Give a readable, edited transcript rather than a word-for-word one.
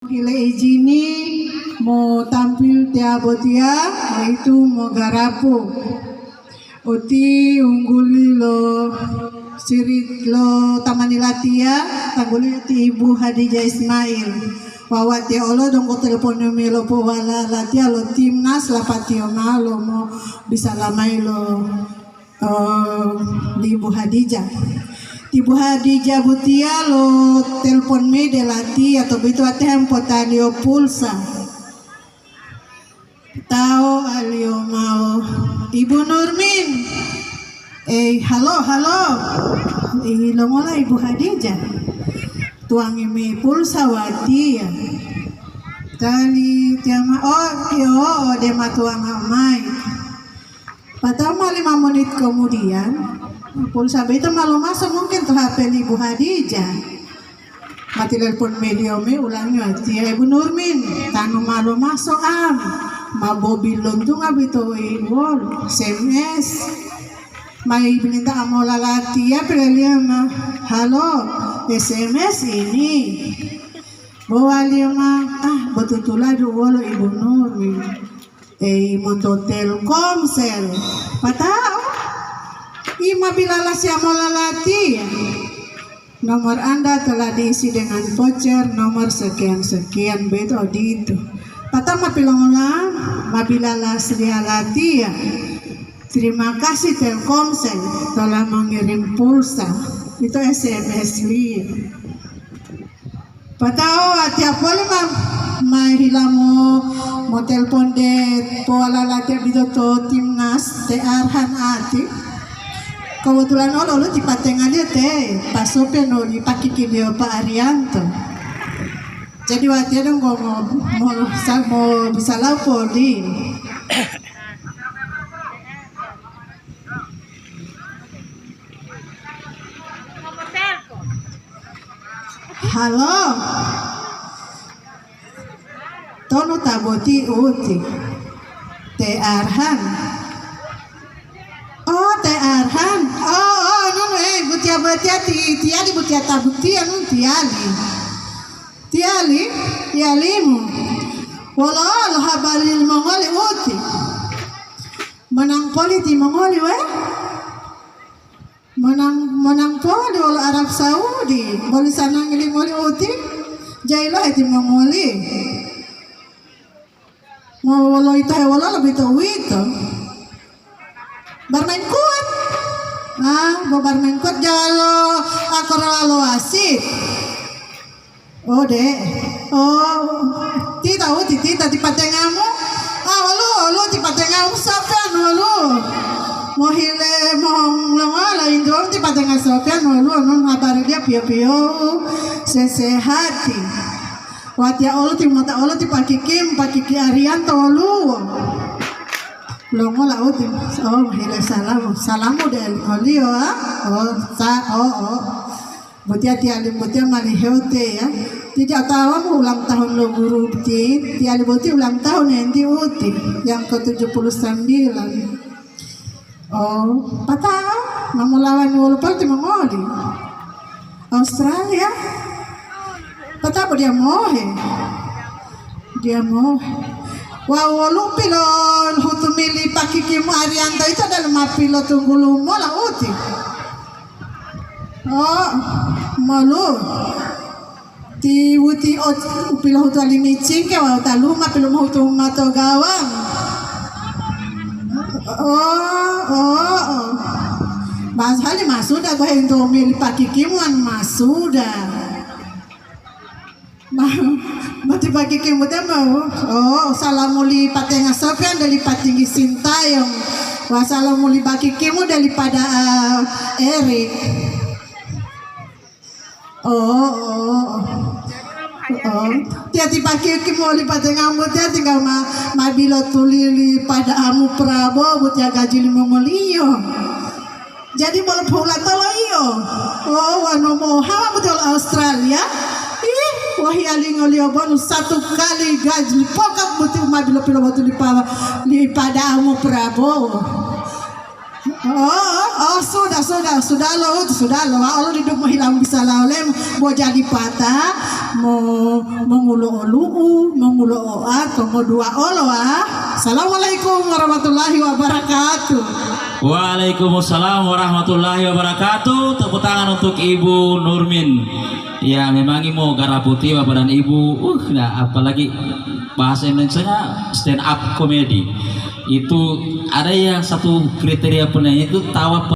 Hile izini mau tampil tiap botia yaitu mau garapu uti ungguli lo sirit lo tamani latia tangguli ti Ibu Hadijah Ismail wawat ya Allah dong ko telepon lo po wala latia lo timnas lapatio malo mo bisa lamai lo di Ibu Hadijah. Ibu Hadijah butia lo telepon me de lati atau begitu atem potanio pulsa. Tahu alio mau Ibu Nurmin. Halo. Lo mulai Ibu Hadijah. Tuangi me pulsa wati ya. Kali tiama dema tuang amai. Pertama 5 menit kemudian pulsa itu malu masuk mungkin tuh HP Ibu Hadijah. Mati telepon media me ulangnya tia Ibu Nurmin tanu malu masuk mabobil lontung abito wol SMS mai binta amola latia pelia mah halo SMS ini bawa lima betutula dulu Ibu Nurmin monto Telkomsel patau Ima bilala siamo lalati nomor Anda telah diisi dengan voucher nomor sekian beto dito patama pilongola mabilala srialati ya. Terima kasih Telkomsel telah mengirim pulsa itu SMS li patao tiap boleh mahilamo mo telepon de pola lati bito timnas te Arhan ati kebetulan lo di patengan dia teh pasope no di pakiki dia Pak Arianto jadi waktu itu mau bisa lapor di halo tono taboti uti te Arhan Teh Arhan. Butia tiali butia tabutia nun tialimu. Walau habalil mongoli uti. Menang politi mongoli menang poli wala Arab Saudi. Boli sana ngili moli uti. Jailah itu mongoli. Mau walau itu lebih tahu itu. Barmain kuat barmain kuat jalo akor lalu asik tita di patengamu lu di patengamu sopian lu mau hile mau ngala indro di patengamu sopian lu non habari dia pio sesehati wati Allah di mata Allah di pakiki Arianto lu longo la utim hile salamu del olio butia tiali butia mali heute ya tidak tahu ulang tahun lo guru tiali butia ulang tahun yang uti yang ke-79 patah mamulawan walaupun di Mongoli Australia patah dia mau Wawalu pilon hutumili pakikimu Arianto itu adalah mapilo tunggulumo lah uti. Malu ti uti pilo hutu alimicing ke wa taluma pilo hutu mato gawang. Bahali masuda gua ento mili pakikimu masuda. Mati pagi kemudian mau salamuli patenga sopian dari patinggi sintayong wasalamuli bagi kemu daripada Erik tiati pagi kemu li patenga mu dia tinggal mabilo tulili pada amu Prabowo butia gaji 5 miliar jadi boleh pula tolo iyo wano moha betul Australia wahialing olio bonus 1 kali gaji pokap buti mabilo pilo batu di pada amu Prabowo sudah lo. Allah hidup mau hilang bisa laulem, mau jadi patah, mau ngulu-ulu, mau ngulu-oat, mau dua olo Assalamualaikum warahmatullahi wabarakatuh. Waalaikumsalam warahmatullahi wabarakatuh. Tepuk tangan untuk Ibu Nurmin. Ya memang mau gara putih bapak dan ibu. Nah apalagi bahasa Indonesia stand up comedy itu ada yang satu kriteria penyanyi itu tawa